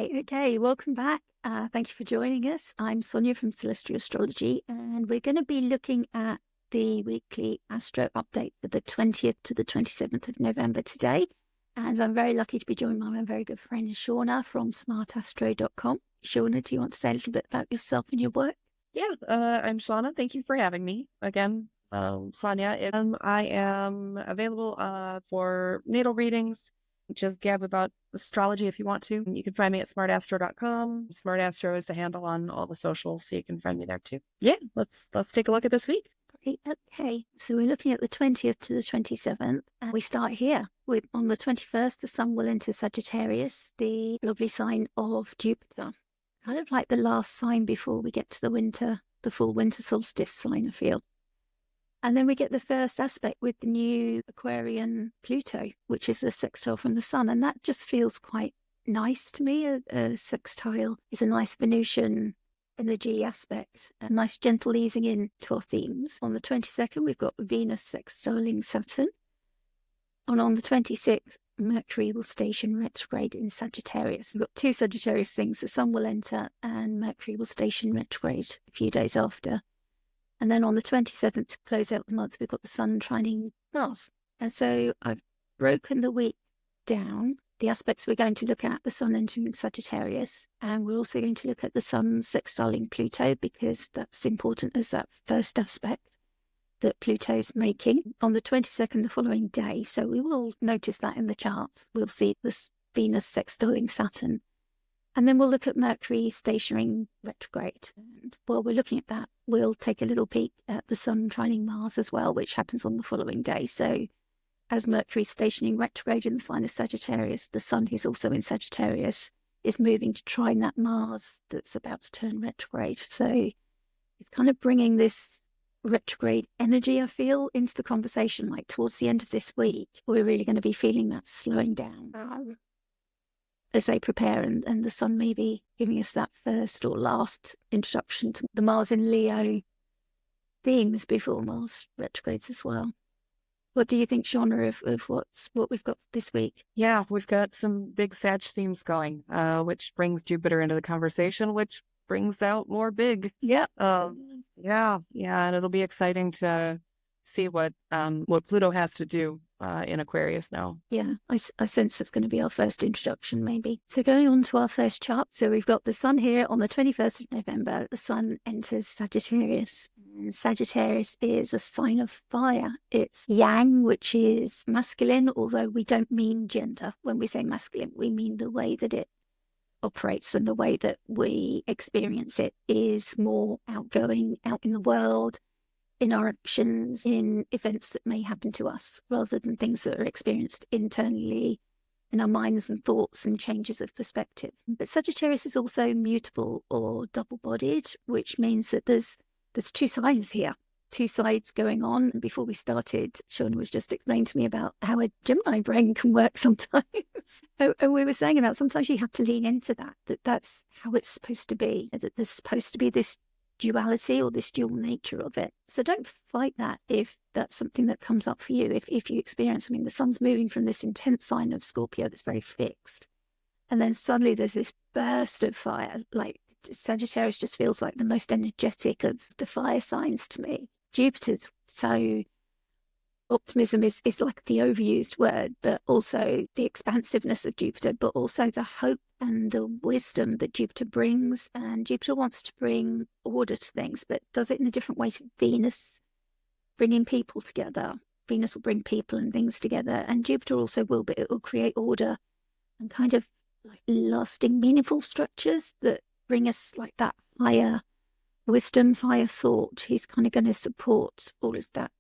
Okay, welcome back. Thank you for joining us. I'm Sonia from Celestia Astrology, and we're going to be looking at the weekly Astro update for the 20th to the 27th of November today. And I'm very lucky to be joined by my very good friend Shauna from smartastro.com. Shauna, do you want to say a little bit about yourself and your work? Yeah, I'm Shauna. Thank you for having me again, Sonia. I am available for natal readings. Just gab about astrology if you want to. You can find me at smartastro.com. SmartAstro is the handle on all the socials, so you can find me there too. Yeah, let's take a look at this week. Great. Okay, so we're looking at the 20th to the 27th, and we start here with on the 21st, the Sun will enter Sagittarius, the lovely sign of Jupiter. Kind of like the last sign before we get to the full winter solstice sign, I feel. And then we get the first aspect with the new Aquarian Pluto, which is a sextile from the Sun. And that just feels quite nice to me. A sextile is a nice Venusian energy aspect, a nice gentle easing in to our themes. On the 22nd, we've got Venus sextiling Saturn. And on the 26th, Mercury will station retrograde in Sagittarius. We've got two Sagittarius things. The Sun will enter and Mercury will station retrograde a few days after. And then on the 27th, to close out the month, we've got the Sun trining Mars. And so I've broken the week down. The aspects we're going to look at, the Sun entering Sagittarius, and we're also going to look at the Sun sextiling Pluto, because that's important as that first aspect that Pluto's making on the 22nd, the following day. So we will notice that in the charts. We'll see this Venus sextiling Saturn. And then we'll look at Mercury stationary retrograde. And while we're looking at that, we'll take a little peek at the Sun trining Mars as well, which happens on the following day. So as Mercury stationing retrograde in the sign of Sagittarius, the Sun, who's also in Sagittarius, is moving to trine that Mars that's about to turn retrograde. So it's kind of bringing this retrograde energy, I feel, into the conversation. Like towards the end of this week, we're really going to be feeling that slowing down as they prepare, and the Sun may be giving us that first or last introduction to the Mars in Leo themes before Mars retrogrades as well. What do you think, Shauna, of what we've got this week? Yeah, we've got some big Sag themes going, which brings Jupiter into the conversation, which brings out more big. Yeah. Yeah, and it'll be exciting to see what Pluto has to do in Aquarius now. Yeah, I sense that's going to be our first introduction, maybe. So going on to our first chart. So we've got the Sun here on the 21st of November. The Sun enters Sagittarius. And Sagittarius is a sign of fire. It's yang, which is masculine, although we don't mean gender. When we say masculine, we mean the way that it operates and the way that we experience it is more outgoing, out in the world, in our actions, in events that may happen to us, rather than things that are experienced internally in our minds and thoughts and changes of perspective. But Sagittarius is also mutable or double-bodied, which means that there's two sides here, two sides going on. And before we started, Shauna was just explaining to me about how a Gemini brain can work sometimes. And we were saying about sometimes you have to lean into that's how it's supposed to be, that there's supposed to be this duality or this dual nature of it. So don't fight that if that's something that comes up for you. If you experience, the Sun's moving from this intense sign of Scorpio that's very fixed, and then suddenly there's this burst of fire. Like Sagittarius just feels like the most energetic of the fire signs to me. Jupiter's so optimism is like the overused word, but also the expansiveness of Jupiter, but also the hope and the wisdom that Jupiter brings. And Jupiter wants to bring order to things, but does it in a different way to Venus, bringing people together. Venus will bring people and things together, and Jupiter also will, but it will create order and kind of like lasting, meaningful structures that bring us like that higher wisdom, higher thought. He's kind of going to support all of that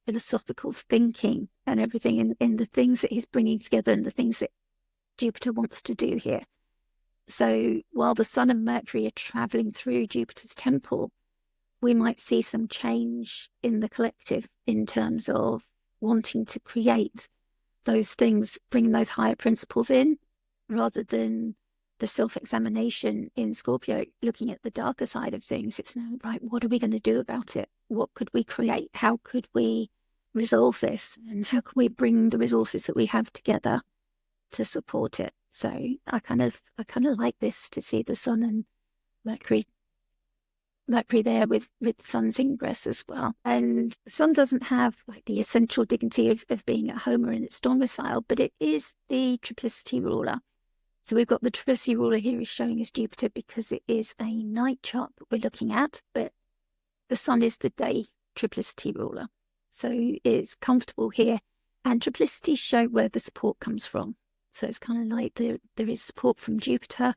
philosophical thinking and everything in the things that he's bringing together and the things that Jupiter wants to do here. So while the Sun and Mercury are traveling through Jupiter's temple, we might see some change in the collective in terms of wanting to create those things, bringing those higher principles in, rather than the self-examination in Scorpio, looking at the darker side of things. It's now, right, what are we going to do about it? What could we create? How could we resolve this? And how can we bring the resources that we have together to support it? So I kind of like this, to see the Sun and Mercury there with Sun's ingress as well. And the Sun doesn't have like the essential dignity of being at home or in its domicile, but it is the triplicity ruler. So we've got the triplicity ruler here is showing us Jupiter because it is a night chart that we're looking at, but the Sun is the day triplicity ruler. So it's comfortable here. And triplicities show where the support comes from. So it's kind of like there is support from Jupiter,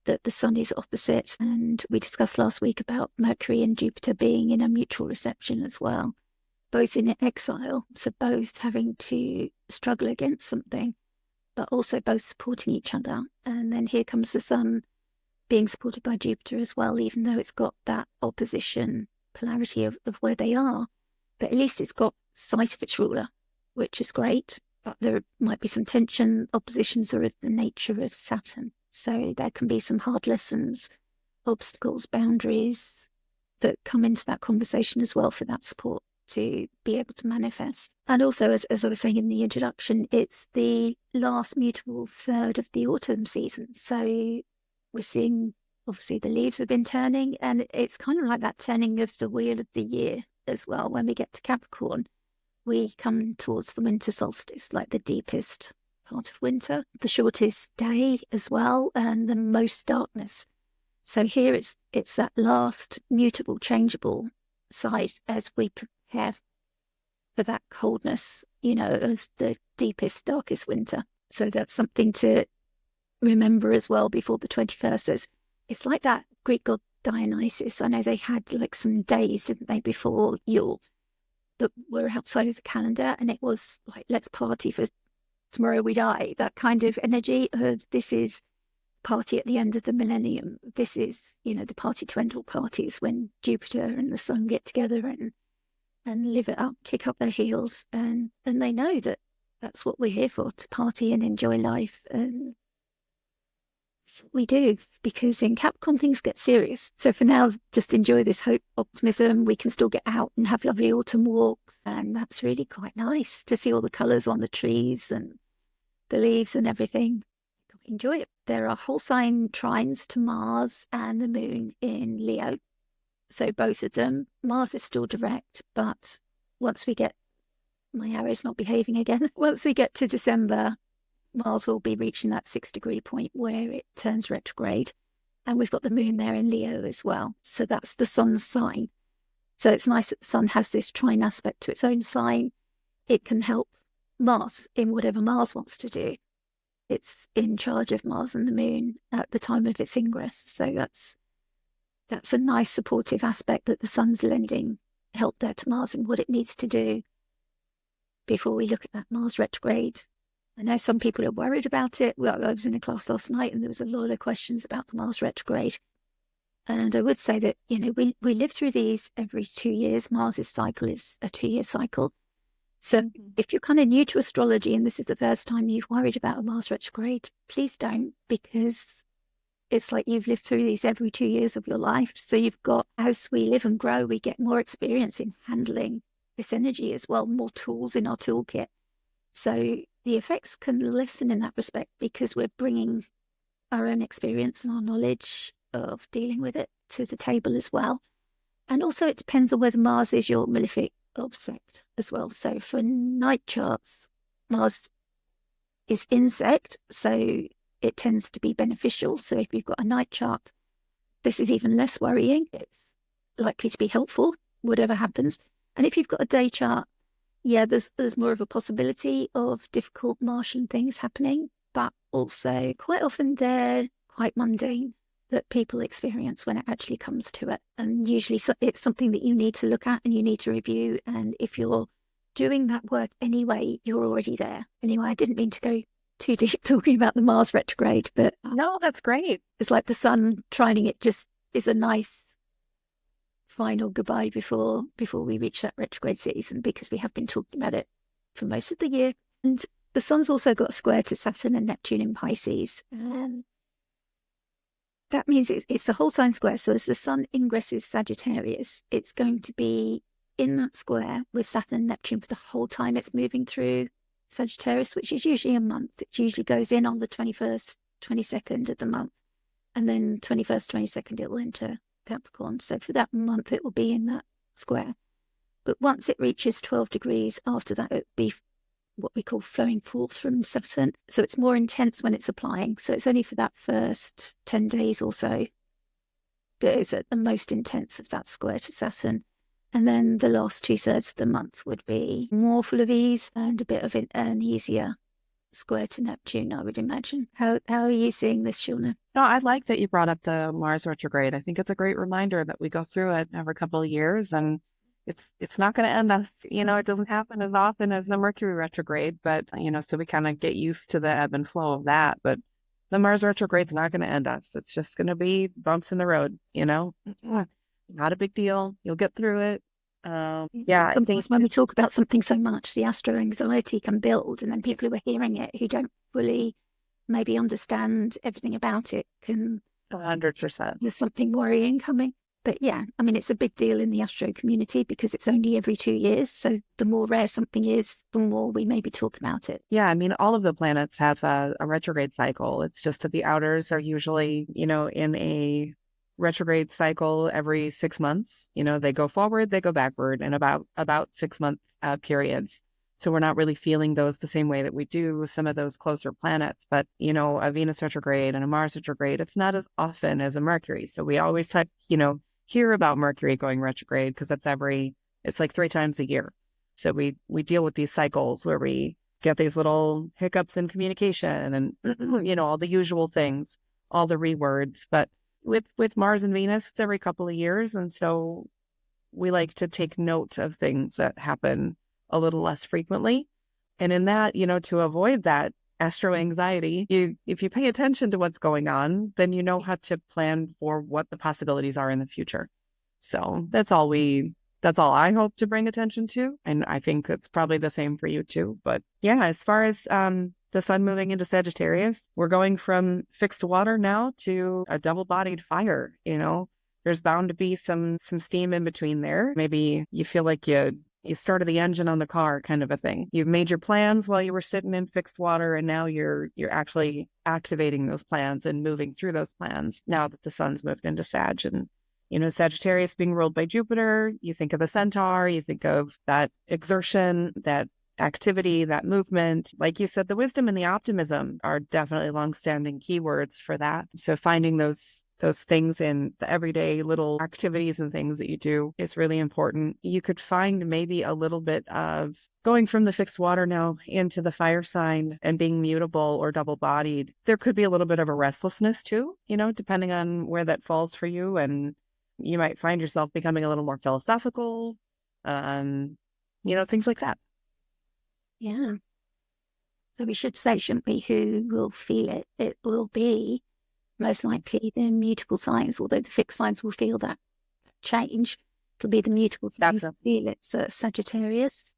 that the Sun is opposite. And we discussed last week about Mercury and Jupiter being in a mutual reception as well, both in exile. So both having to struggle against something, but also both supporting each other. And then here comes the Sun being supported by Jupiter as well, even though it's got that opposition polarity of where they are. But at least it's got sight of its ruler, which is great. But there might be some tension. Oppositions are of the nature of Saturn. So there can be some hard lessons, obstacles, boundaries that come into that conversation as well for that support to be able to manifest. And also, as I was saying in the introduction, it's the last mutable third of the autumn season. So we're seeing, obviously, the leaves have been turning, and it's kind of like that turning of the wheel of the year as well. When we get to Capricorn, we come towards the winter solstice, like the deepest part of winter, the shortest day as well, and the most darkness. So here it's that last mutable, changeable side as we prepare for that coldness, of the deepest, darkest winter. So that's something to remember as well before the 21st. It's like that Greek god Dionysus. I know they had like some days, didn't they, before Yule that were outside of the calendar, and it was like, let's party for tomorrow we die. That kind of energy of this is party at the end of the millennium. This is, the party to end all parties, when Jupiter and the Sun get together and live it up, kick up their heels, and they know that that's what we're here for, to party and enjoy life. And that's what we do, because in Capricorn things get serious. So for now, just enjoy this hope, optimism. We can still get out and have lovely autumn walks, and that's really quite nice to see all the colours on the trees and the leaves and everything. Enjoy it. There are whole sign trines to Mars and the Moon in Leo. So both of them, Mars is still direct, but once we get, my arrow's not behaving again, once we get to December, Mars will be reaching that 6-degree point where it turns retrograde. And we've got the Moon there in Leo as well. So that's the Sun's sign. So it's nice that the Sun has this trine aspect to its own sign. It can help Mars in whatever Mars wants to do. It's in charge of Mars and the Moon at the time of its ingress. So that's a nice supportive aspect, that the Sun's lending help there to Mars in what it needs to do before we look at that Mars retrograde. I know some people are worried about it. Well, I was in a class last night and there was a lot of questions about the Mars retrograde. And I would say that, we live through these every 2 years. Mars's cycle is a 2-year cycle. So if you're kind of new to astrology and this is the first time you've worried about a Mars retrograde, please don't, because it's like you've lived through these every 2 years of your life. So you've got, as we live and grow, we get more experience in handling this energy as well, more tools in our toolkit. So the effects can lessen in that respect, because we're bringing our own experience and our knowledge of dealing with it to the table as well. And also it depends on whether Mars is your malefic obsect as well. So for night charts, Mars is insect, so it tends to be beneficial. So if you've got a night chart, this is even less worrying. It's likely to be helpful, whatever happens. And if you've got a day chart, yeah, there's more of a possibility of difficult Martian things happening, but also quite often they're quite mundane that people experience when it actually comes to it. And usually it's something that you need to look at and you need to review. And if you're doing that work anyway, you're already there. Anyway, I didn't mean to go too deep talking about the Mars retrograde, but No, that's great. It's like the Sun trining it just is a nice final goodbye before we reach that retrograde season, because we have been talking about it for most of the year. And the Sun's also got a square to Saturn and Neptune in Pisces. That means it's a whole sign square. So as the Sun ingresses Sagittarius, it's going to be in that square with Saturn and Neptune for the whole time it's moving through Sagittarius, which is usually a month. It usually goes in on the 21st, 22nd of the month, and then 21st, 22nd, it will enter Capricorn. So for that month, it will be in that square. But once it reaches 12 degrees, after that, it will be what we call flowing forth from Saturn. So it's more intense when it's applying. So it's only for that first 10 days or so that is at the most intense of that square to Saturn. And then the last 2/3 of the month would be more full of ease and a bit of an easier square to Neptune, I would imagine. How are you seeing this, Shauna? No, I like that you brought up the Mars retrograde. I think it's a great reminder that we go through it every couple of years, and it's not going to end us. It doesn't happen as often as the Mercury retrograde, but so we kind of get used to the ebb and flow of that. But the Mars retrograde's not going to end us. It's just going to be bumps in the road. Not a big deal. You'll get through it. Yeah, sometimes when we talk about something so much, the astro anxiety can build, and then people who are hearing it who don't fully maybe understand everything about it can 100%. There's something worrying coming. But yeah, I mean, it's a big deal in the astro community because it's only every 2 years. So the more rare something is, the more we maybe talk about it. Yeah, I mean, all of the planets have a retrograde cycle. It's just that the outers are usually, in a retrograde cycle every 6 months. They go forward, they go backward in about 6 month periods. So we're not really feeling those the same way that we do with some of those closer planets. But, a Venus retrograde and a Mars retrograde, it's not as often as a Mercury. So we always hear about Mercury going retrograde because it's like 3 times a year. So we deal with these cycles where we get these little hiccups in communication and, all the usual things, all the rewords. But with Mars and Venus, it's every couple of years. And so we like to take note of things that happen a little less frequently. And in that, to avoid that astro anxiety, if you pay attention to what's going on, then you know how to plan for what the possibilities are in the future. So that's all I hope to bring attention to. And I think it's probably the same for you too. But yeah, as far as the sun moving into Sagittarius, we're going from fixed water now to a double-bodied fire. There's bound to be some steam in between there. Maybe you feel like you started the engine on the car, kind of a thing. You've made your plans while you were sitting in fixed water, and now you're actually activating those plans and moving through those plans now that the sun's moved into Sag. And Sagittarius being ruled by Jupiter, you think of the centaur, you think of that exertion, that activity, that movement. Like you said, the wisdom and the optimism are definitely longstanding keywords for that. So finding those things in the everyday little activities and things that you do is really important. You could find maybe a little bit of going from the fixed water now into the fire sign and being mutable or double-bodied. There could be a little bit of a restlessness too, depending on where that falls for you. And you might find yourself becoming a little more philosophical, things like that. Yeah. So we should say, shouldn't we, who will feel it? It will be most likely the mutable signs, although the fixed signs will feel that change. It'll be the mutable signs that feel it. So Sagittarius,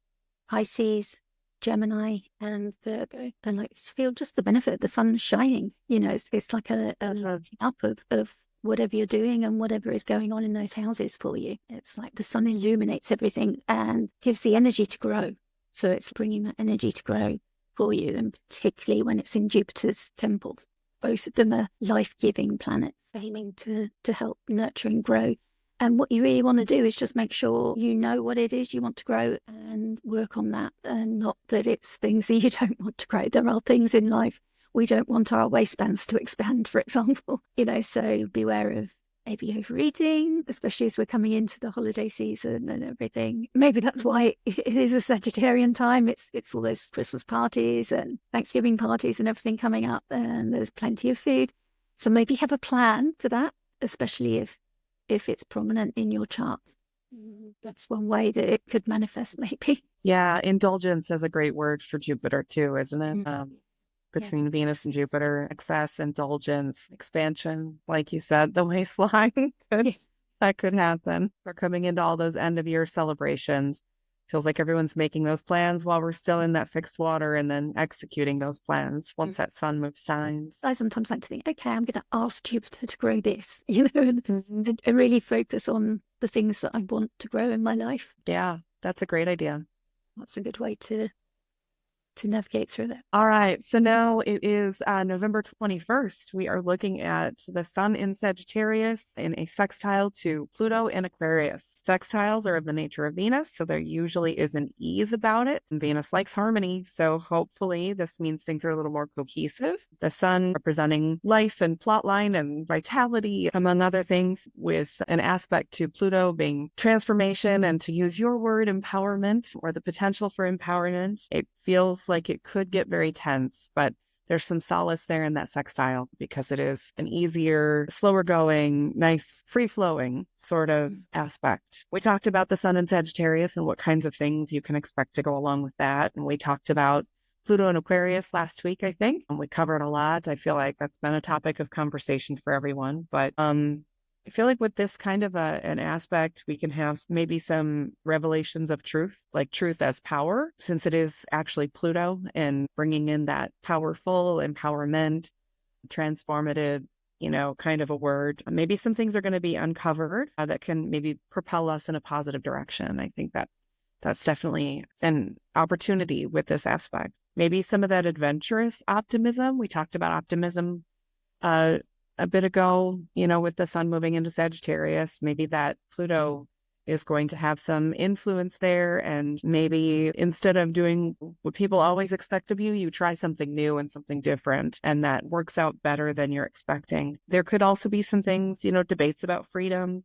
Pisces, Gemini, and Virgo. And like feel just the benefit of the sun shining. It's like a lighting up of whatever you're doing and whatever is going on in those houses for you. It's like the sun illuminates everything and gives the energy to grow. So it's bringing that energy to grow for you, and particularly when it's in Jupiter's temple. Both of them are life-giving planets, aiming to help nurture and grow. And what you really want to do is just make sure you know what it is you want to grow and work on that, and not that it's things that you don't want to grow. There are things in life we don't want our waistbands to expand, for example. So beware of maybe overeating, especially as we're coming into the holiday season and everything. Maybe that's why it is a Sagittarian time. It's all those Christmas parties and Thanksgiving parties and everything coming up, and there's plenty of food. So maybe have a plan for that, especially if it's prominent in your chart. That's one way that it could manifest, maybe. Yeah, indulgence is a great word for Jupiter too, isn't it? Between Venus and Jupiter, excess, indulgence, expansion, like you said, the waistline, that could happen. We're coming into all those end of year celebrations. Feels like everyone's making those plans while we're still in that fixed water, and then executing those plans once that sun moves signs. I sometimes like to think, okay, I'm going to ask Jupiter to grow this, and really focus on the things that I want to grow in my life. Yeah, that's a great idea. That's a good way to to navigate through that. All right. So now it is November 21st. We are looking at the Sun in Sagittarius in a sextile to Pluto in Aquarius. Sextiles are of the nature of Venus, so there usually is an ease about it. And Venus likes harmony, so hopefully this means things are a little more cohesive. The Sun representing life and plotline and vitality, among other things, with an aspect to Pluto being transformation and, to use your word, empowerment, or the potential for empowerment. It feels like it could get very tense, but there's some solace there in that sextile because it is an easier, slower going, nice, free flowing sort of aspect. We talked about the Sun in Sagittarius and what kinds of things you can expect to go along with that. And we talked about Pluto and Aquarius last week, I think, and we covered a lot. I feel like that's been a topic of conversation for everyone, but I feel like with this kind of an aspect, we can have maybe some revelations of truth, like truth as power, since it is actually Pluto and bringing in that powerful empowerment, transformative, kind of a word. Maybe some things are going to be uncovered that can maybe propel us in a positive direction. I think that's definitely an opportunity with this aspect. Maybe some of that adventurous optimism. We talked about optimism a bit ago, with the Sun moving into Sagittarius. Maybe that Pluto is going to have some influence there. And maybe instead of doing what people always expect of you, you try something new and something different. And that works out better than you're expecting. There could also be some things, debates about freedom.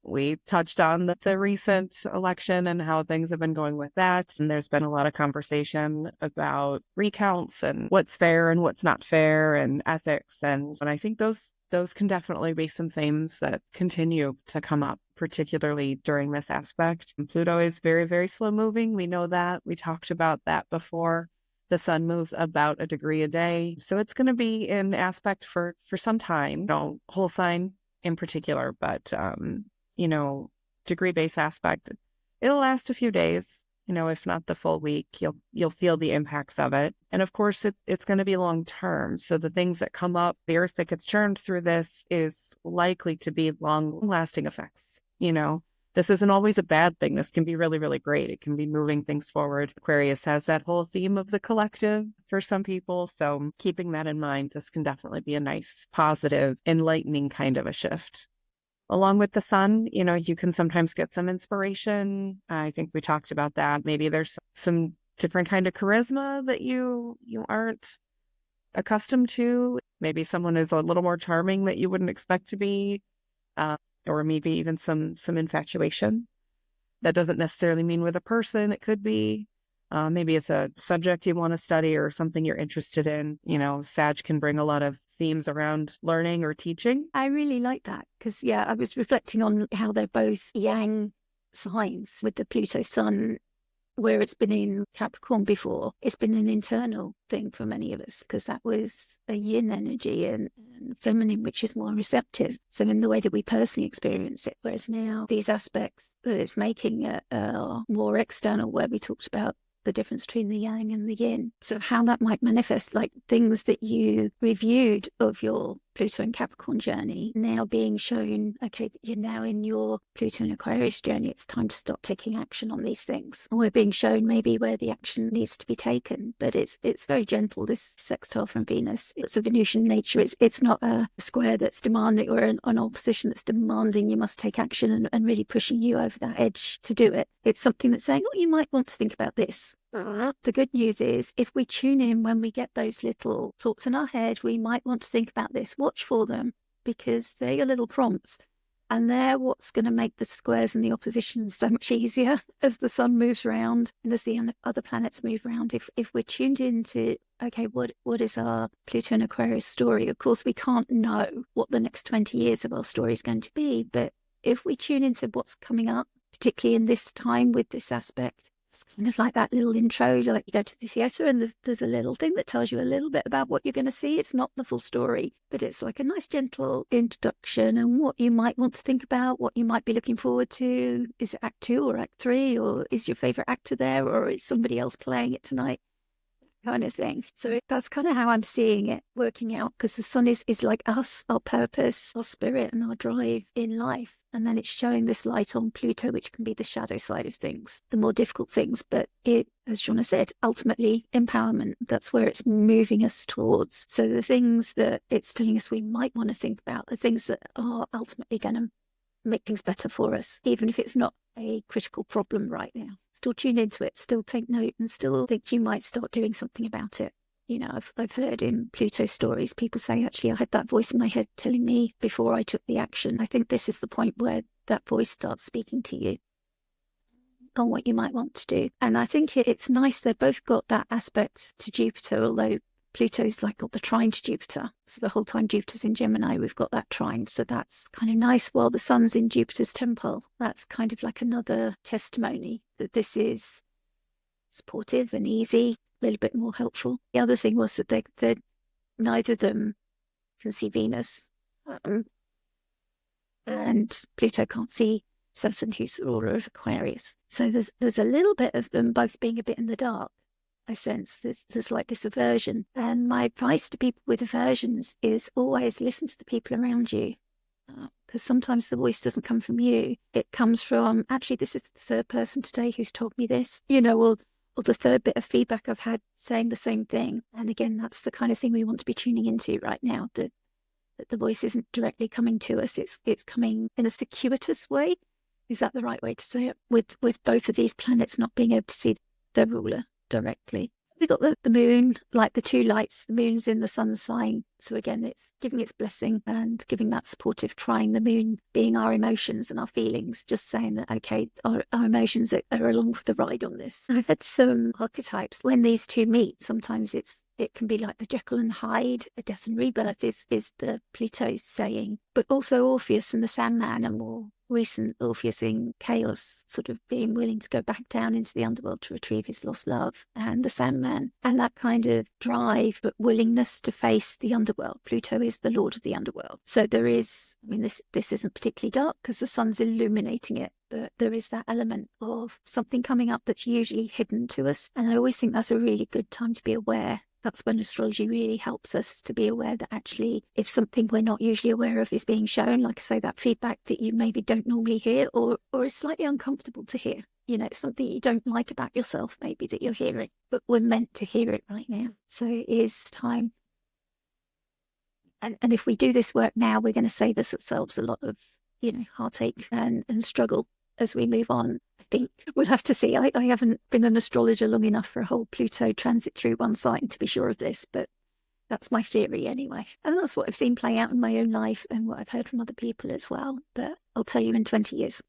We touched on the recent election and how things have been going with that. And there's been a lot of conversation about recounts and what's fair and what's not fair and ethics. And I think those can definitely be some themes that continue to come up, particularly during this aspect. And Pluto is very, very slow moving. We know that. We talked about that before. The Sun moves about a degree a day. So it's going to be in aspect for some time, whole sign in particular, but degree-based aspect, it'll last a few days, if not the full week. You'll feel the impacts of it. And of course, it's going to be long-term. So the things that come up, the earth that gets churned through this is likely to be long-lasting effects. This isn't always a bad thing. This can be really, really great. It can be moving things forward. Aquarius has that whole theme of the collective for some people. So keeping that in mind, this can definitely be a nice, positive, enlightening kind of a shift. Along with the Sun, you can sometimes get some inspiration. I think we talked about that. Maybe there's some different kind of charisma that you aren't accustomed to. Maybe someone is a little more charming that you wouldn't expect to be, or maybe even some infatuation. That doesn't necessarily mean with a person. It could be maybe it's a subject you want to study or something you're interested in. Sag can bring a lot of themes around learning or teaching. I really like that because, I was reflecting on how they're both yang signs with the Pluto Sun, where it's been in Capricorn before. It's been an internal thing for many of us because that was a yin energy and feminine, which is more receptive. So in the way that we personally experience it, whereas now these aspects that it's making are more external, where we talked about the difference between the yang and the yin. So how that might manifest, like things that you reviewed of your Pluto and Capricorn journey now being shown, okay, you're now in your Pluto and Aquarius journey. It's time to start taking action on these things. And we're being shown maybe where the action needs to be taken, but it's very gentle, this sextile from Venus. It's a Venusian nature. It's not a square that's demanding or an opposition that's demanding you must take action and really pushing you over that edge to do it. It's something that's saying, oh, you might want to think about this. The good news is if we tune in when we get those little thoughts in our head, we might want to think about this. Watch for them because they're your little prompts and they're what's going to make the squares and the oppositions so much easier as the Sun moves around and as the other planets move around. If we're tuned into, okay, what is our Pluto and Aquarius story? Of course, we can't know what the next 20 years of our story is going to be, but if we tune into what's coming up, particularly in this time with this aspect, it's kind of like that little intro, like you go to the theatre and there's a little thing that tells you a little bit about what you're going to see. It's not the full story, but it's like a nice gentle introduction and what you might want to think about, what you might be looking forward to. Is it Act 2 or Act 3, or is your favourite actor there, or is somebody else playing it tonight? kind of thing. So that's kind of how I'm seeing it working out, because the sun is like us, our purpose, our spirit, and our drive in life. And then it's showing this light on Pluto, which can be the shadow side of things, the more difficult things. But it, as Shauna said, ultimately empowerment, that's where it's moving us towards. So the things that it's telling us we might want to think about, the things that are ultimately going to make things better for us, even if it's not a critical problem right now. Still tune into it, still take note, and still think you might start doing something about it. You know, I've heard in Pluto stories, people say, actually, I had that voice in my head telling me before I took the action. I think this is the point where that voice starts speaking to you on what you might want to do. And I think it's nice they've both got that aspect to Jupiter, although Pluto's like got the trine to Jupiter. So the whole time Jupiter's in Gemini, we've got that trine. So that's kind of nice. While the sun's in Jupiter's temple, that's kind of like another testimony that this is supportive and easy, a little bit more helpful. The other thing was that they neither of them can see Venus. And Pluto can't see Saturn, who's the ruler of Aquarius. So there's a little bit of them both being a bit in the dark. I sense there's like this aversion. And my advice to people with aversions is always listen to the people around you. Because sometimes the voice doesn't come from you. It comes from, actually, this is the third person today who's told me this, you know, or the third bit of feedback I've had saying the same thing. And again, that's the kind of thing we want to be tuning into right now, that the voice isn't directly coming to us. It's coming in a circuitous way. Is that the right way to say it? With both of these planets not being able to see their ruler directly. We got the moon, like the two lights. The moon's in the sun sign. So again, it's giving its blessing and giving that supportive trine. The moon being our emotions and our feelings, just saying that, okay, our emotions are along for the ride on this. I've had some archetypes when these two meet. Sometimes it can be like the Jekyll and Hyde, a death and rebirth is the Pluto saying, but also Orpheus and the Sandman, a more recent Orpheus in chaos, sort of being willing to go back down into the underworld to retrieve his lost love, and the Sandman, and that kind of drive but willingness to face the underworld. Pluto is the lord of the underworld. So there is, I mean, this isn't particularly dark because the sun's illuminating it, but there is that element of something coming up that's usually hidden to us. And I always think that's a really good time to be aware. That's when astrology really helps us to be aware that actually if something we're not usually aware of is being shown, like I say, that feedback that you maybe don't normally hear or is slightly uncomfortable to hear. You know, it's something you don't like about yourself maybe that you're hearing, but we're meant to hear it right now. So it is time. And if we do this work now, we're going to save ourselves a lot of, you know, heartache and struggle as we move on. I think we'll have to see. I haven't been an astrologer long enough for a whole Pluto transit through one sign to be sure of this, but that's my theory anyway. And that's what I've seen play out in my own life and what I've heard from other people as well. But I'll tell you in 20 years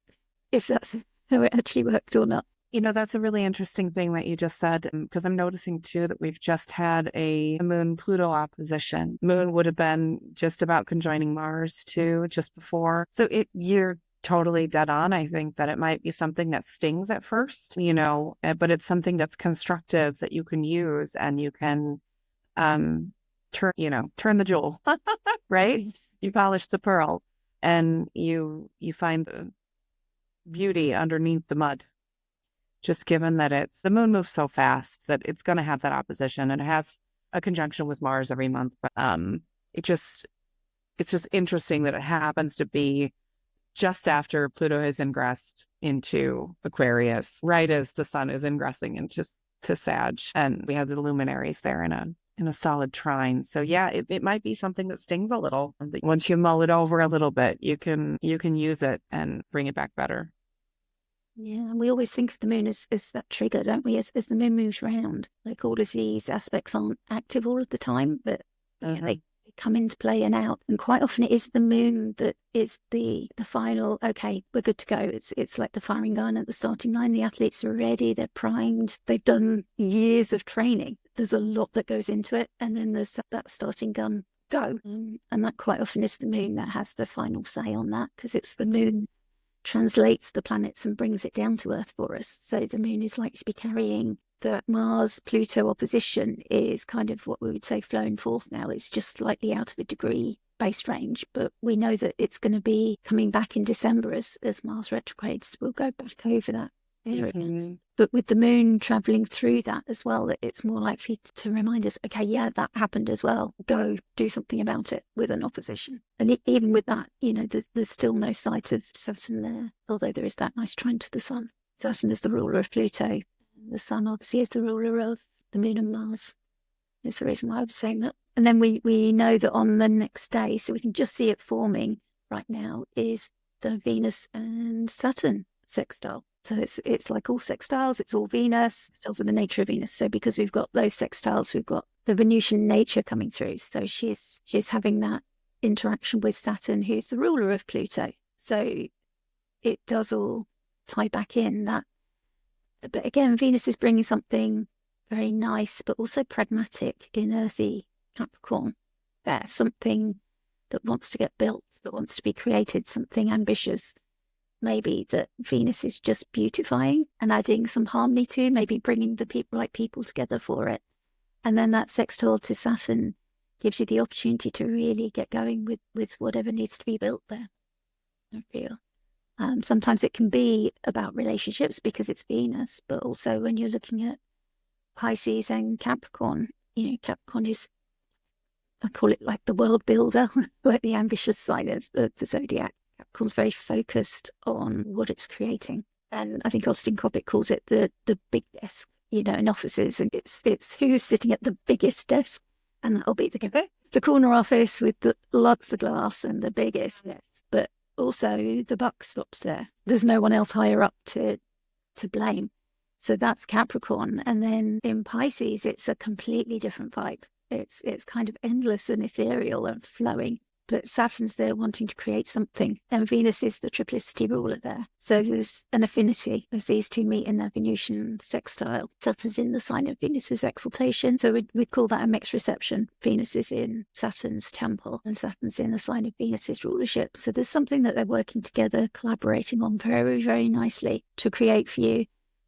if that's how it actually worked or not. You know, that's a really interesting thing that you just said, because I'm noticing too that we've just had a Moon-Pluto opposition. Moon would have been just about conjoining Mars too, just before. So you're totally dead on. I think that it might be something that stings at first, you know, but it's something that's constructive that you can use and you can turn the jewel, right? You polish the pearl and you find the beauty underneath the mud. Just given that the moon moves so fast that it's going to have that opposition, and it has a conjunction with Mars every month. But it's just interesting that it happens to be just after Pluto has ingressed into Aquarius, right as the sun is ingressing into Sag, and we have the luminaries there in a solid trine. So yeah, it might be something that stings a little. Once you mull it over a little bit, you can use it and bring it back better. Yeah, and we always think of the moon as that trigger, don't we? As the moon moves around, like all of these aspects aren't active all of the time, but yeah, they come into play and out. And quite often it is the moon that is the final, okay, we're good to go. It's like the firing gun at the starting line. The athletes are ready, they're primed, they've done years of training. There's a lot that goes into it. And then there's that starting gun, go. And that quite often is the moon that has the final say on that, because it's the moon translates the planets and brings it down to Earth for us. So the moon is likely to be carrying the Mars-Pluto opposition is kind of what we would say flowing forth now. It's just slightly out of a degree base range, but we know that it's going to be coming back in December as Mars retrogrades. We'll go back over that area. Mm-hmm. But with the moon traveling through that as well, it's more likely to remind us, okay, yeah, that happened as well. Go do something about it with an opposition. And even with that, there's still no sight of Saturn there, although there is that nice trine to the sun. Saturn is the ruler of Pluto. The sun obviously is the ruler of the moon and Mars. Is the reason why I was saying that. And then we know that on the next day, so we can just see it forming right now, is the Venus and Saturn sextile. So it's like all sextiles, it's all Venus. Sextiles are the nature of Venus. So because we've got those sextiles, we've got the Venusian nature coming through. So she's having that interaction with Saturn, who's the ruler of Pluto. So it does all tie back in that. But again, Venus is bringing something very nice, but also pragmatic in earthy Capricorn. There's something that wants to get built, that wants to be created, something ambitious. Maybe that Venus is just beautifying and adding some harmony to, maybe bringing the right people together for it. And then that sextile to Saturn gives you the opportunity to really get going with whatever needs to be built there, I feel. Sometimes it can be about relationships because it's Venus, but also when you're looking at Pisces and Capricorn, Capricorn is, I call it like the world builder, like the ambitious sign of the zodiac. Capricorn's very focused on what it's creating. And I think Austin Coppock calls it the big desk, in offices. And it's who's sitting at the biggest desk. And that'll be the corner office with lots of glass and the biggest desk. But also the buck stops there. There's no one else higher up to blame. So that's Capricorn. And then in Pisces, it's a completely different vibe. It's kind of endless and ethereal and flowing. But Saturn's there wanting to create something. And Venus is the triplicity ruler there. So there's an affinity as these two meet in their Venusian sextile. Saturn's in the sign of Venus's exaltation. So we'd call that a mixed reception. Venus is in Saturn's temple and Saturn's in the sign of Venus's rulership. So there's something that they're working together, collaborating on very, very nicely to create for you.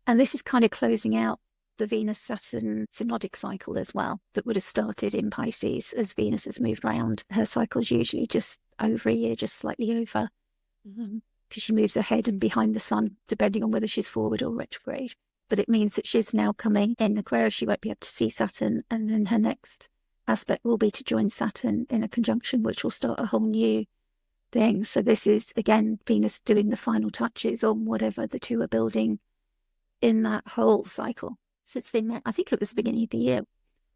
And this is kind of closing out the Venus-Saturn synodic cycle as well, that would have started in Pisces as Venus has moved around. Her cycle's usually just over a year, just slightly over, because she moves ahead and behind the sun, depending on whether she's forward or retrograde. But it means that she's now coming in Aquarius. She won't be able to see Saturn, and then her next aspect will be to join Saturn in a conjunction, which will start a whole new thing. So this is, again, Venus doing the final touches on whatever the two are building in that whole cycle. Since they met, I think it was the beginning of the year,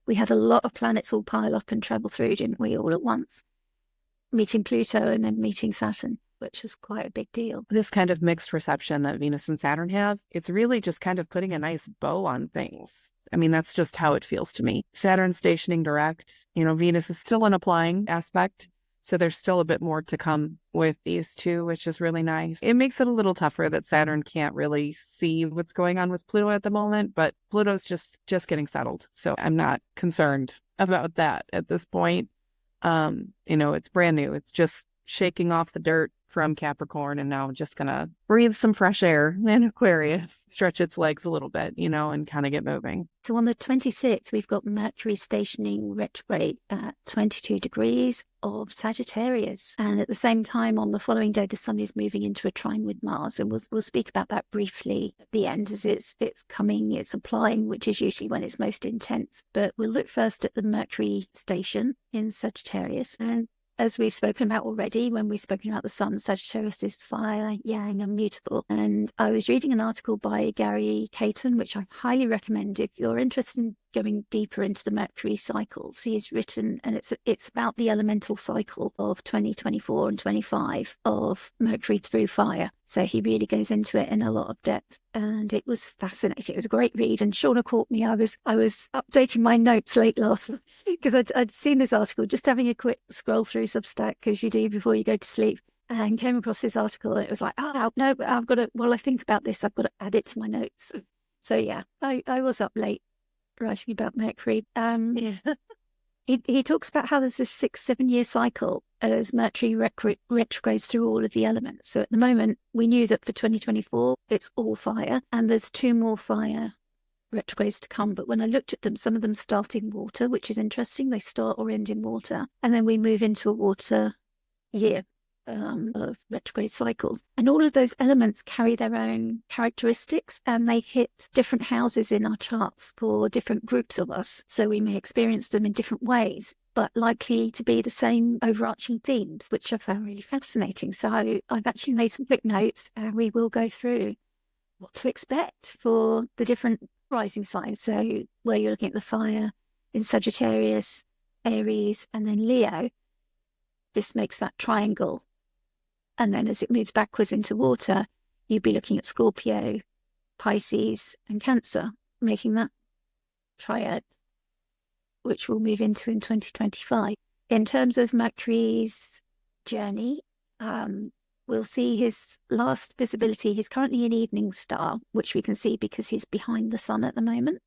we had a lot of planets all pile up and travel through, didn't we, all at once? Meeting Pluto and then meeting Saturn, which was quite a big deal. This kind of mixed reception that Venus and Saturn have, it's really just kind of putting a nice bow on things. I mean, that's just how it feels to me. Saturn stationing direct, Venus is still an applying aspect. So there's still a bit more to come with these two, which is really nice. It makes it a little tougher that Saturn can't really see what's going on with Pluto at the moment, but Pluto's just getting settled. So I'm not concerned about that at this point. It's brand new. It's just shaking off the dirt from Capricorn, and now just gonna breathe some fresh air in Aquarius, stretch its legs a little bit, and kind of get moving. So on the 26th, we've got Mercury stationing retrograde at 22 degrees of Sagittarius. And at the same time, on the following day, the sun is moving into a trine with Mars. And we'll speak about that briefly at the end as it's applying, which is usually when it's most intense. But we'll look first at the Mercury station in Sagittarius. And as we've spoken about already, when we've spoken about the sun, Sagittarius is fire, yang, and mutable. And I was reading an article by Gary Caton, which I highly recommend if you're interested in going deeper into the Mercury cycles. He's written, and it's about the elemental cycle of 2024 and 25 of Mercury through fire. So he really goes into it in a lot of depth. And it was fascinating. It was a great read. And Shauna caught me. I was updating my notes late last night because I'd seen this article, just having a quick scroll through Substack, as you do before you go to sleep, and came across this article. And it was like, oh, no, I've got to, while I think about this, I've got to add it to my notes. So yeah, I was up late writing about Mercury. He talks about how there's this 6-7 year cycle as Mercury retrogrades through all of the elements. So at the moment, we knew that for 2024, it's all fire, and there's 2 more fire retrogrades to come. But when I looked at them, some of them start in water, which is interesting. They start or end in water, and then we move into a water year. of retrograde cycles. And all of those elements carry their own characteristics, and they hit different houses in our charts for different groups of us. So we may experience them in different ways, but likely to be the same overarching themes, which I found really fascinating. So I've actually made some quick notes, and we will go through what to expect for the different rising signs. So where you're looking at the fire in Sagittarius, Aries, and then Leo, this makes that triangle. And then as it moves backwards into water, you'd be looking at Scorpio, Pisces, and Cancer, making that triad, which we'll move into in 2025. In terms of Mercury's journey, we'll see his last visibility. He's currently in evening star, which we can see because he's behind the sun at the moment.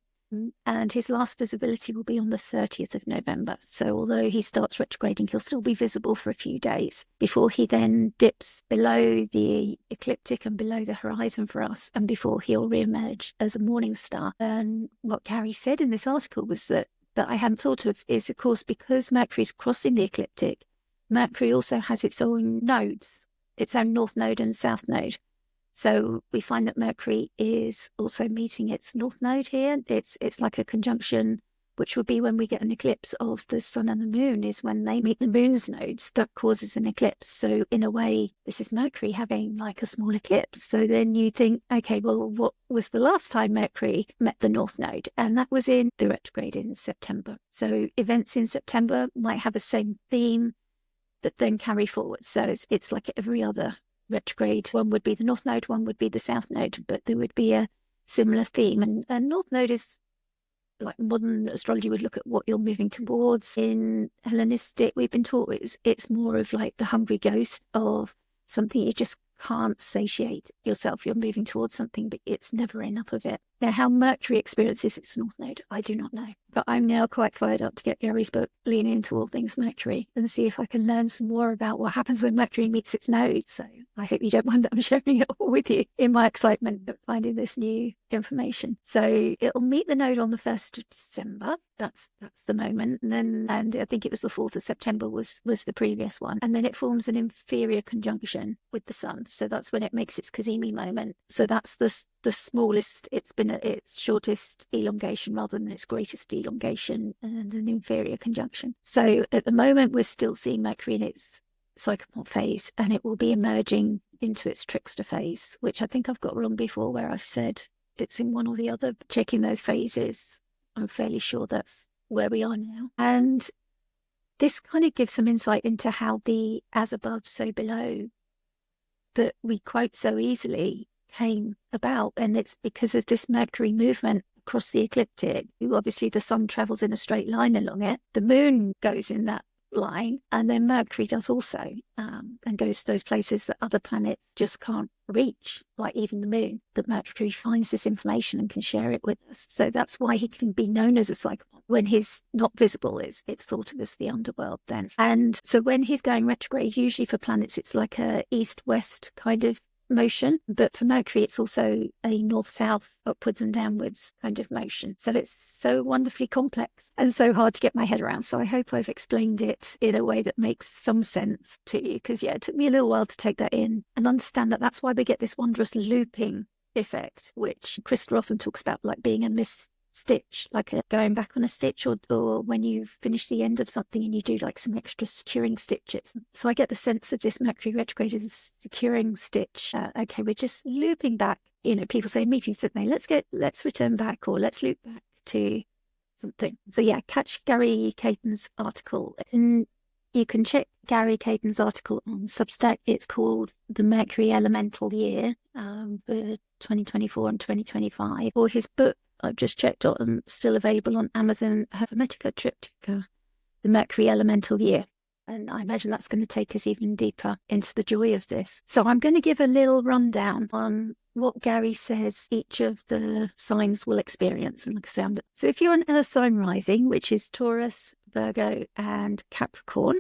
And his last visibility will be on the 30th of November. So although he starts retrograding, he'll still be visible for a few days before he then dips below the ecliptic and below the horizon for us, and before he'll re-emerge as a morning star. And what Gary said in this article was that I hadn't thought of is, of course, because Mercury's crossing the ecliptic, Mercury also has its own nodes, its own north node and south node. So we find that Mercury is also meeting its north node here. It's like a conjunction, which would be when we get an eclipse of the sun and the moon, is when they meet the moon's nodes. That causes an eclipse. So in a way, this is Mercury having like a small eclipse. So then you think, okay, well, what was the last time Mercury met the north node? And that was in the retrograde in September. So events in September might have the same theme that then carry forward. So it's like every other retrograde. One would be the north node, one would be the south node, but there would be a similar theme. And north node is like modern astrology would look at what you're moving towards. In Hellenistic, we've been taught it's more of like the hungry ghost of something you just can't satiate yourself. You're moving towards something, but it's never enough of it. Now, how Mercury experiences its north node, I do not know. But I'm now quite fired up to get Gary's book, Lean Into All Things Mercury, and see if I can learn some more about what happens when Mercury meets its node. So I hope you don't mind that I'm sharing it all with you in my excitement of finding this new information. So it'll meet the node on the 1st of December. That's the moment. And I think it was the 4th of September was the previous one. And then it forms an inferior conjunction with the sun. So that's when it makes its Cazimi moment. So that's the smallest, it's been at its shortest elongation rather than its greatest elongation, and an inferior conjunction. So at the moment, we're still seeing Mercury in its psychopomp phase, and it will be emerging into its trickster phase, which I think I've got wrong before, where I've said it's in one or the other. Checking those phases, I'm fairly sure that's where we are now. And this kind of gives some insight into how the as above, so below that we quote so easily came about. And it's because of this Mercury movement across the ecliptic. Obviously, the sun travels in a straight line along it. The moon goes in that line, and then Mercury does also, and goes to those places that other planets just can't reach, like even the moon. That Mercury finds this information and can share it with us. So that's why he can be known as a psychopomp. When he's not visible, it's thought of as the underworld then. And so when he's going retrograde, usually for planets, it's like a east-west kind of motion, but for Mercury it's also a north-south, upwards and downwards kind of motion. So it's so wonderfully complex and so hard to get my head around. So I hope I've explained it in a way that makes some sense to you, because it took me a little while to take that in and understand that that's why we get this wondrous looping effect, which Crystal often talks about, like being a stitch, like going back on a stitch, or when you finish the end of something and you do like some extra securing stitches. So I get the sense of this Mercury retrograde as a securing stitch. Okay, we're just looping back. People say in meetings, don't they? Let's return back, or let's loop back to something. So yeah, catch Gary Caton's article, and you can check Gary Caton's article on Substack. It's called The Mercury Elemental Year for 2024 and 2025, or his book I've just checked on, still available on Amazon, Hermetica Triptycha, The Mercury Elemental Year. And I imagine that's going to take us even deeper into the joy of this. So I'm going to give a little rundown on what Gary says each of the signs will experience. And like I say, so if you're an Earth sign rising, which is Taurus, Virgo, and Capricorn,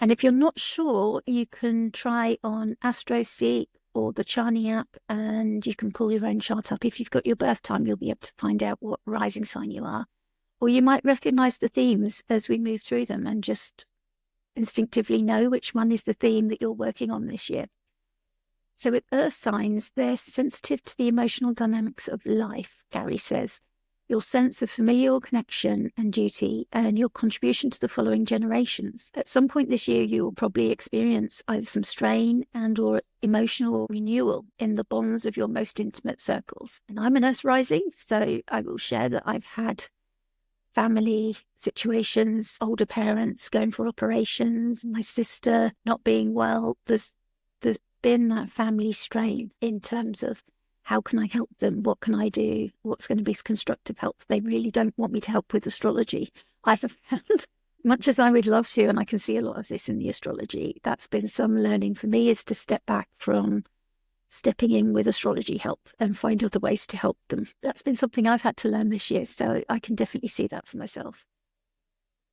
and if you're not sure, you can try on Astro or the Chani app, and you can pull your own chart up. If you've got your birth time, you'll be able to find out what rising sign you are. Or you might recognize the themes as we move through them and just instinctively know which one is the theme that you're working on this year. So with earth signs, they're sensitive to the emotional dynamics of life, Gary says. Your sense of familial connection and duty, and your contribution to the following generations. At some point this year, you will probably experience either some strain and or emotional renewal in the bonds of your most intimate circles. And I'm an earth rising, so I will share that I've had family situations, older parents going for operations, my sister not being well. There's been that family strain in terms of how can I help them? What can I do? What's going to be constructive help? They really don't want me to help with astrology. I have found, much as I would love to, and I can see a lot of this in the astrology, that's been some learning for me, is to step back from stepping in with astrology help and find other ways to help them. That's been something I've had to learn this year, so I can definitely see that for myself.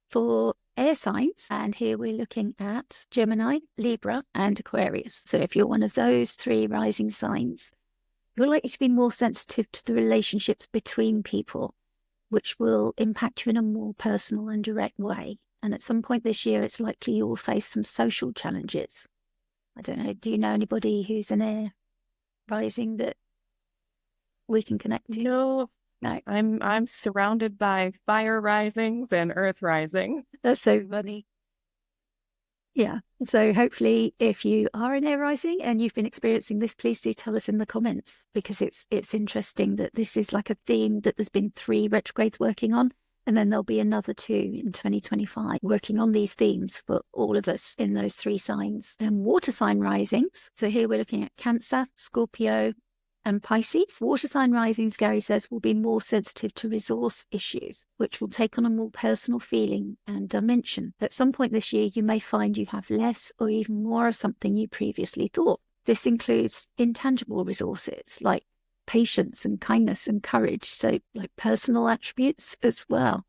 For air signs, and here we're looking at Gemini, Libra, and Aquarius. So if you're one of those three rising signs, you're likely to be more sensitive to the relationships between people, which will impact you in a more personal and direct way. And at some point this year, it's likely you will face some social challenges. I don't know, do you know anybody who's an air rising that we can connect to? No. No. I'm surrounded by fire risings and earth rising. That's so funny. Yeah. So hopefully if you are an air rising and you've been experiencing this, please do tell us in the comments, because it's interesting that this is like a theme that there's been 3 retrogrades working on, and then there'll be another 2 in 2025 working on these themes for all of us in those 3 signs. And water sign risings. So here we're looking at Cancer, Scorpio, and Pisces. Water sign risings, Gary says, will be more sensitive to resource issues, which will take on a more personal feeling and dimension. At some point this year, you may find you have less or even more of something you previously thought. This includes intangible resources like patience and kindness and courage, so like personal attributes as well.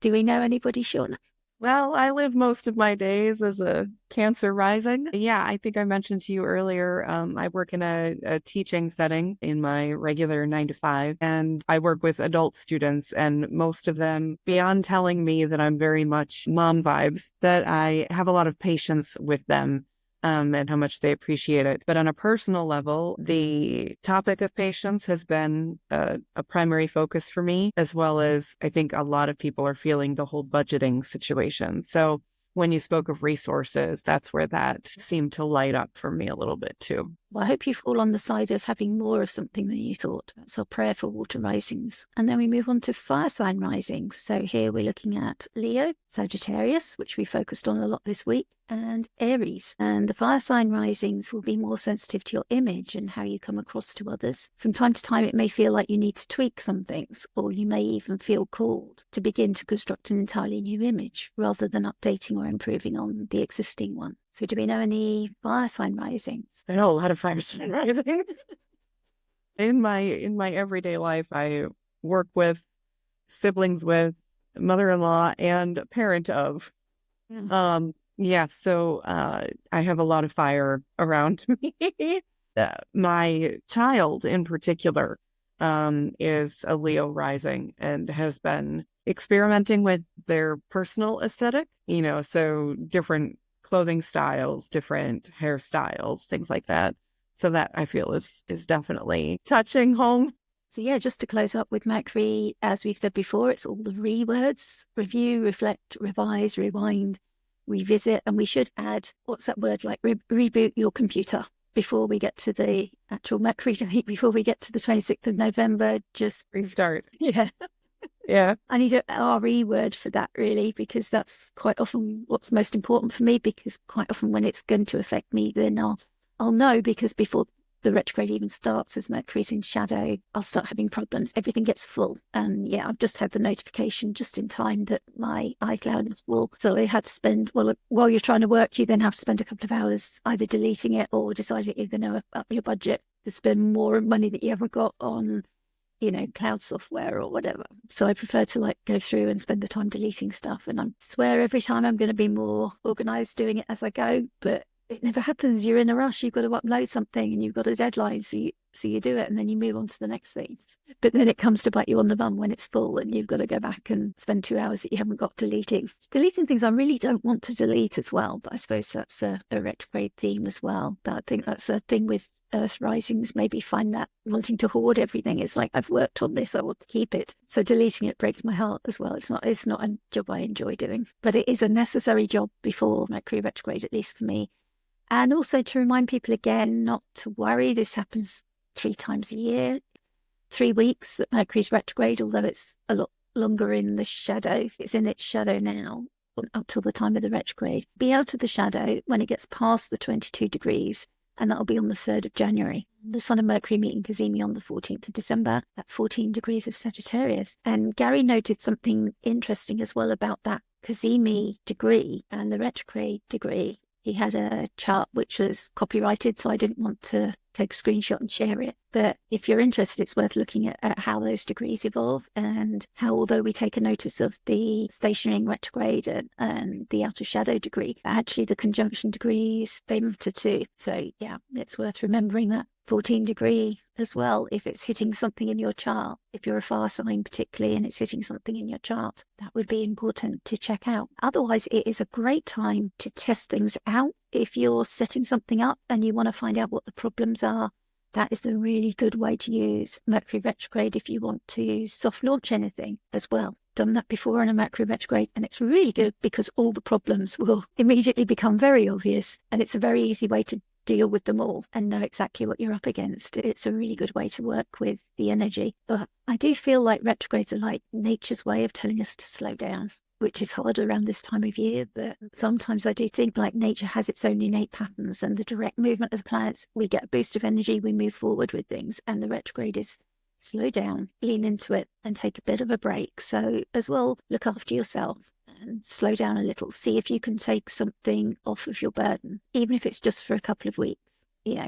Do we know anybody, Shauna? Well, I live most of my days as a Cancer rising. Yeah, I think I mentioned to you earlier, I work in a teaching setting in my regular 9 to 5, and I work with adult students, and most of them, beyond telling me that I'm very much mom vibes, that I have a lot of patience with them. And how much they appreciate it. But on a personal level, the topic of patience has been a primary focus for me, as well as I think a lot of people are feeling the whole budgeting situation. So when you spoke of resources, that's where that seemed to light up for me a little bit too. Well, I hope you fall on the side of having more of something than you thought. That's our prayer for water risings. And then we move on to fire sign risings. So here we're looking at Leo, Sagittarius, which we focused on a lot this week, and Aries. And the fire sign risings will be more sensitive to your image and how you come across to others. From time to time, it may feel like you need to tweak some things, or you may even feel called to begin to construct an entirely new image rather than updating or improving on the existing one. So do we know any fire sign risings? I know a lot of fire sign rising. In my everyday life, I work with, siblings with, mother-in-law, and parent of. Yeah, so I have a lot of fire around me. My child in particular is a Leo rising and has been experimenting with their personal aesthetic, so different clothing styles, different hairstyles, things like that. So that I feel is definitely touching home. So yeah, just to close up with Mercury, as we've said before, it's all the words: review, reflect, revise, rewind, revisit. And we should add, what's that word, like reboot your computer before we get to the actual Mercury date, before we get to the 26th of November, just restart. Yeah. Yeah. I need an RE word for that, really, because that's quite often what's most important for me, because quite often when it's going to affect me, then I'll know, because before the retrograde even starts, as Mercury's in shadow, I'll start having problems. Everything gets full. And yeah, I've just had the notification just in time that my iCloud is full. So I had to spend, while you're trying to work, you then have to spend a couple of hours either deleting it or deciding you're going to up your budget to spend more money that you haven't got on cloud software or whatever. So I prefer to go through and spend the time deleting stuff. And I swear every time I'm going to be more organized doing it as I go, but it never happens. You're in a rush. You've got to upload something and you've got a deadline. So you do it and then you move on to the next thing. But then it comes to bite you on the bum when it's full and you've got to go back and spend 2 hours that you haven't got deleting. Deleting things I really don't want to delete as well. But I suppose that's a retrograde theme as well. But I think that's a thing with Earth risings, maybe find that wanting to hoard everything. It's like, I've worked on this, I want to keep it. So deleting it breaks my heart as well. It's not a job I enjoy doing, but it is a necessary job before Mercury retrograde, at least for me. And also to remind people again, not to worry. This happens 3 times a year, 3 weeks that Mercury's retrograde, although it's a lot longer in the shadow. It's in its shadow now up till the time of the retrograde. Be out of the shadow when it gets past the 22 degrees. And that'll be on the 3rd of January. The Sun and Mercury meet in Cazimi on the 14th of December at 14 degrees of Sagittarius. And Gary noted something interesting as well about that Cazimi degree and the retrograde degree. He had a chart which was copyrighted, so I didn't want to take a screenshot and share it. But if you're interested, it's worth looking at how those degrees evolve and how, although we take a notice of the stationary retrograde and the outer shadow degree, actually the conjunction degrees, they matter too. So yeah, it's worth remembering that. 14 degree as well, if it's hitting something in your chart, if you're a fire sign particularly and it's hitting something in your chart, that would be important to check out. Otherwise, it is a great time to test things out. If you're setting something up and you want to find out what the problems are, that is a really good way to use Mercury retrograde if you want to soft launch anything as well. Done that before in a Mercury retrograde, and it's really good because all the problems will immediately become very obvious, and it's a very easy way to deal with them all and know exactly what you're up against. It's a really good way to work with the energy. But I do feel like retrogrades are like nature's way of telling us to slow down, which is hard around this time of year. But sometimes I do think like nature has its own innate patterns, and the direct movement of the planets, we get a boost of energy, we move forward with things, and the retrograde is slow down, lean into it and take a bit of a break. So as well, look after yourself and slow down a little. See if you can take something off of your burden, even if it's just for a couple of weeks.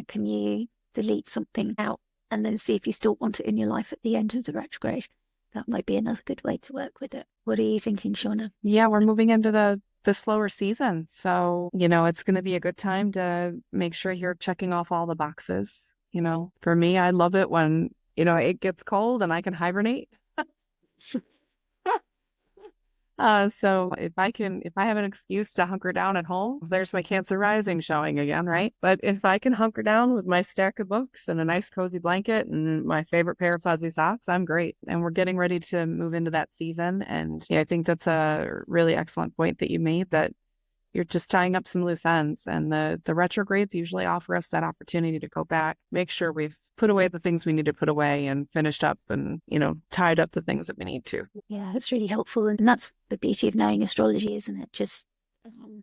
Can you delete something out and then see if you still want it in your life at the end of the retrograde? That might be another good way to work with it. What are you thinking, Shauna? Yeah, we're moving into the slower season. So, it's going to be a good time to make sure you're checking off all the boxes. For me, I love it when, it gets cold and I can hibernate. So if I have an excuse to hunker down at home, there's my Cancer rising showing again, right? But if I can hunker down with my stack of books and a nice cozy blanket and my favorite pair of fuzzy socks, I'm great. And we're getting ready to move into that season. And yeah, I think that's a really excellent point that you made, that you're just tying up some loose ends, and the retrogrades usually offer us that opportunity to go back, make sure we've put away the things we need to put away and finished up and, tied up the things that we need to. Yeah, it's really helpful. And that's the beauty of knowing astrology, isn't it? Just,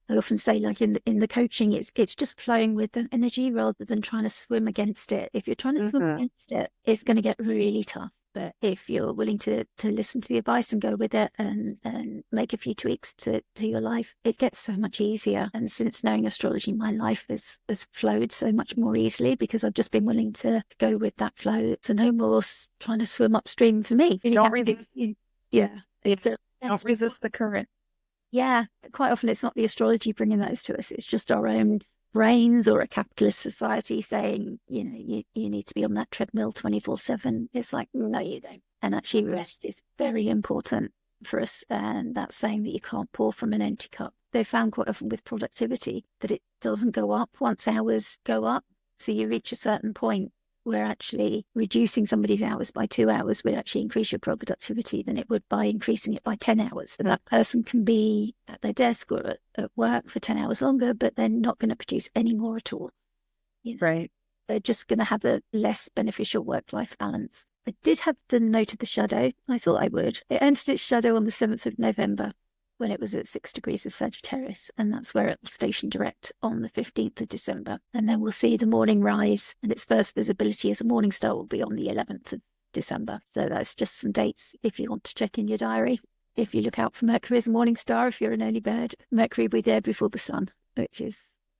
I often say, like in the coaching, it's just flowing with the energy rather than trying to swim against it. If you're trying to swim against it, it's going to get really tough. But if you're willing to listen to the advice and go with it and make a few tweaks to your life, it gets so much easier. And since knowing astrology, my life has flowed so much more easily because I've just been willing to go with that flow. So no more trying to swim upstream for me. Don't resist. Yeah. Don't resist the current. Yeah. Quite often it's not the astrology bringing those to us. It's just our own brains or a capitalist society saying, you need to be on that treadmill 24/7. It's like, no, you don't. And actually rest is very important for us. And that's saying that you can't pour from an empty cup. They found quite often with productivity that it doesn't go up once hours go up. So you reach a certain point where actually reducing somebody's hours by 2 hours would actually increase your productivity than it would by increasing it by 10 hours. And that person can be at their desk or at work for 10 hours longer, but they're not going to produce any more at all. Right. They're just going to have a less beneficial work-life balance. I did have the note of the shadow. I thought I would. It entered its shadow on the 7th of November when it was at 6 degrees of Sagittarius, and that's where it will station direct on the 15th of December. And then we'll see the morning rise, and its first visibility as a morning star will be on the 11th of December. So that's just some dates if you want to check in your diary. If you look out for Mercury as a morning star, if you're an early bird, Mercury will be there before the sun, which is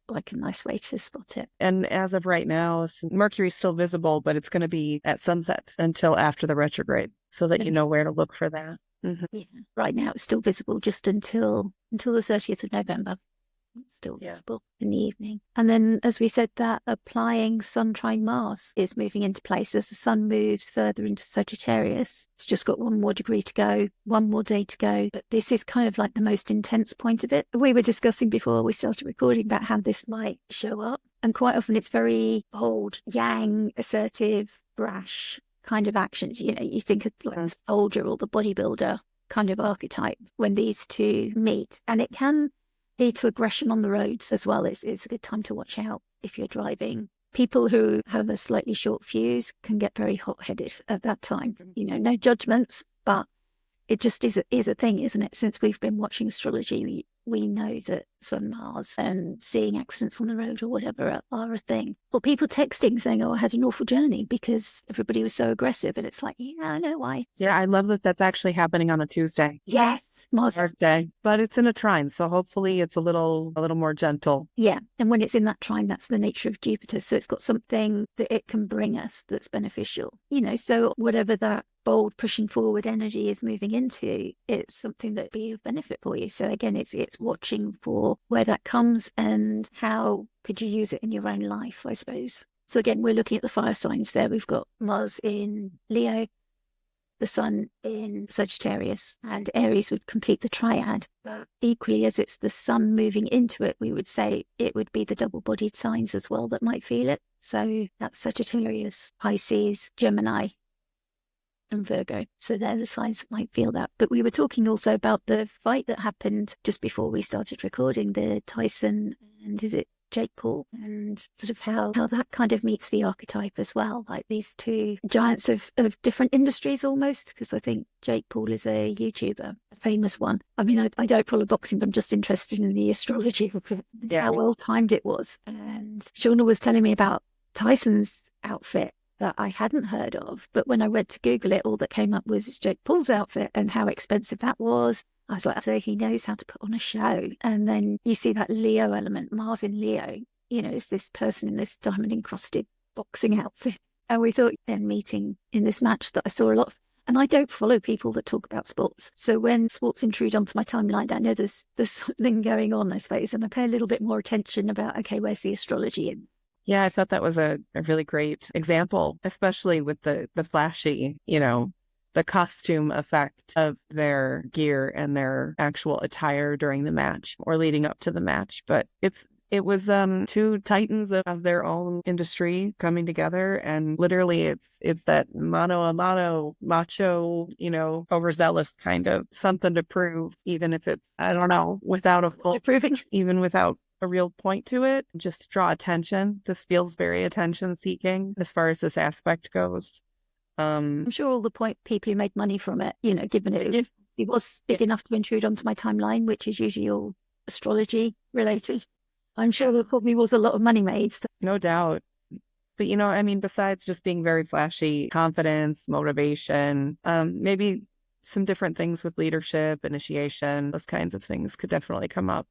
like a nice way to spot it. And as of right now, Mercury's still visible, but it's going to be at sunset until after the retrograde, so that you know where to look for that. Yeah. Right now it's still visible just until the 30th of November. It's still Yeah. visible in the evening. And then, as we said, that applying Sun trine Mars is moving into place as the Sun moves further into Sagittarius. It's just got one more degree to go, one more day to go. But this is kind of like the most intense point of it. We were discussing before we started recording about how this might show up. And quite often it's very bold, yang, assertive, brash kind of actions. You know, you think of like the soldier or the bodybuilder kind of archetype when these two meet. And it can lead to aggression on the roads as well. It's a good time to watch out if you're driving. People who have a slightly short fuse can get very hot-headed at that time. You know, no judgments, but it just is a thing, isn't it? Since we've been watching astrology, we know that Sun Mars and seeing accidents on the road or whatever are a thing. Or people texting saying, oh, I had an awful journey because everybody was so aggressive. And it's like, yeah, I know why. Yeah, I love that that's actually happening on a Tuesday. Yes. Mars Hard day, but it's in a trine, so hopefully it's a little more gentle. Yeah, and when it's in that trine, that's the nature of Jupiter. So it's got something that it can bring us that's beneficial. You know, so whatever that bold pushing forward energy is moving into, it's something that be of benefit for you. So again, it's watching for where that comes and how could you use it in your own life, I suppose. So again, we're looking at the fire signs there. We've got Mars in Leo, the Sun in Sagittarius, and Aries would complete the triad. But equally, as it's the Sun moving into it, we would say it would be the double-bodied signs as well that might feel it. So that's Sagittarius, Pisces, Gemini, and Virgo. So they're the signs that might feel that. But we were talking also about the fight that happened just before we started recording, the Tyson and is it Jake Paul, and sort of how that kind of meets the archetype as well, like these two giants of different industries almost, because I think Jake Paul is a YouTuber, a famous one. I mean, I don't follow boxing, but I'm just interested in the astrology of how well timed it was. And Shauna was telling me about Tyson's outfit that I hadn't heard of, but when I went to Google it, all that came up was Jake Paul's outfit and how expensive that was. I was like, so he knows how to put on a show. And then you see that Leo element, Mars in Leo, you know, is this person in this diamond encrusted boxing outfit. And we thought, and meeting in this match that I saw a lot of, and I don't follow people that talk about sports. So when sports intrude onto my timeline, I know there's something going on, I suppose, and I pay a little bit more attention about, okay, where's the astrology in? Yeah, I thought that was a really great example, especially with the flashy, you know, the costume effect of their gear and their actual attire during the match or leading up to the match. But it was two titans of their own industry coming together, and literally it's that mano a mano macho, you know, overzealous kind of something to prove, even if it's, I don't know, without a full proving, even without a real point to it, just to draw attention. This feels very attention seeking as far as this aspect goes. I'm sure all the people who made money from it, you know, given it was big enough to intrude onto my timeline, which is usually all astrology related. I'm sure there probably was a lot of money made. So. No doubt. But, you know, I mean, besides just being very flashy, confidence, motivation, maybe some different things with leadership, initiation, those kinds of things could definitely come up.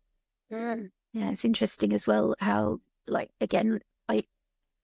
Yeah, it's interesting as well how, like, again,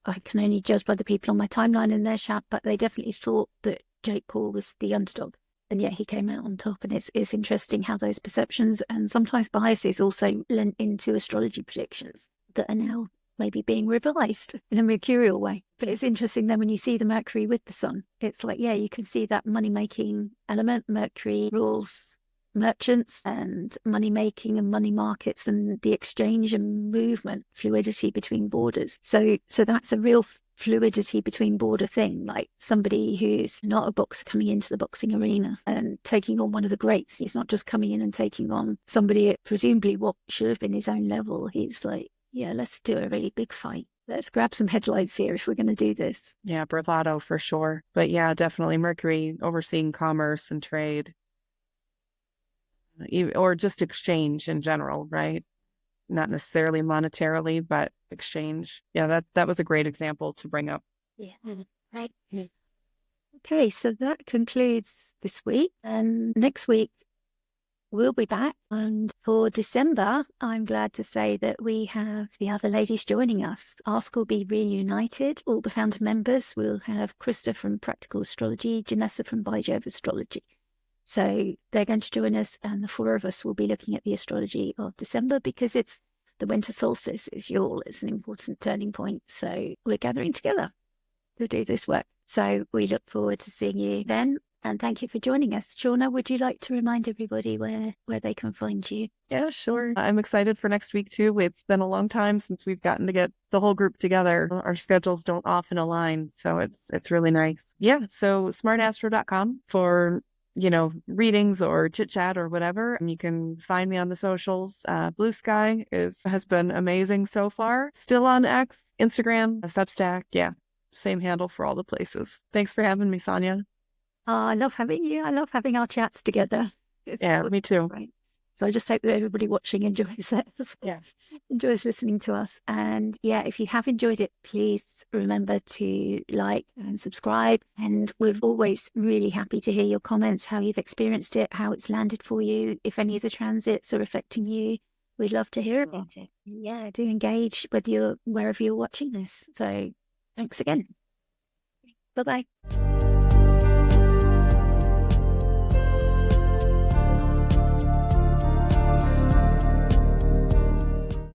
I can only judge by the people on my timeline and their chat, but they definitely thought that Jake Paul was the underdog. And yet he came out on top. And it's interesting how those perceptions and sometimes biases also lent into astrology predictions that are now maybe being revised in a mercurial way. But it's interesting then when you see the Mercury with the Sun, it's like, yeah, you can see that money-making element. Mercury rules merchants and money making and money markets and the exchange and movement, fluidity between borders. So that's a real fluidity between border thing, like somebody who's not a boxer coming into the boxing arena and taking on one of the greats. He's not just coming in and taking on somebody at presumably what should have been his own level. He's like, yeah, let's do a really big fight. Let's grab some headlights here if we're going to do this. Yeah, bravado for sure. But yeah, definitely Mercury overseeing commerce and trade. Or just exchange in general, right? Not necessarily monetarily, but exchange. Yeah, that was a great example to bring up. Yeah, right. Okay, so that concludes this week. And next week, we'll be back. And for December, I'm glad to say that we have the other ladies joining us. Ask will be reunited. All the founder members will have Krista from Practical Astrology, Janessa from Bijove Astrology. So they're going to join us, and the four of us will be looking at the astrology of December because it's the winter solstice is Yule. It's an important turning point. So we're gathering together to do this work. So we look forward to seeing you then. And thank you for joining us. Shauna, would you like to remind everybody where they can find you? Yeah, sure. I'm excited for next week too. It's been a long time since we've gotten to get the whole group together. Our schedules don't often align, so it's really nice. Yeah, so smartastro.com for readings or chit chat or whatever. And you can find me on the socials. Blue Sky has been amazing so far. Still on X, Instagram, Substack. Yeah, same handle for all the places. Thanks for having me, Sonia. I love having you. I love having our chats together. Yeah, me too. Right. So I just hope that everybody watching enjoys it. Yeah. Enjoys listening to us. And yeah, if you have enjoyed it, please remember to like and subscribe. And we're always really happy to hear your comments, how you've experienced it, how it's landed for you, if any of the transits are affecting you. We'd love to hear about it. Yeah, do engage wherever you're watching this. So thanks again. Bye-bye.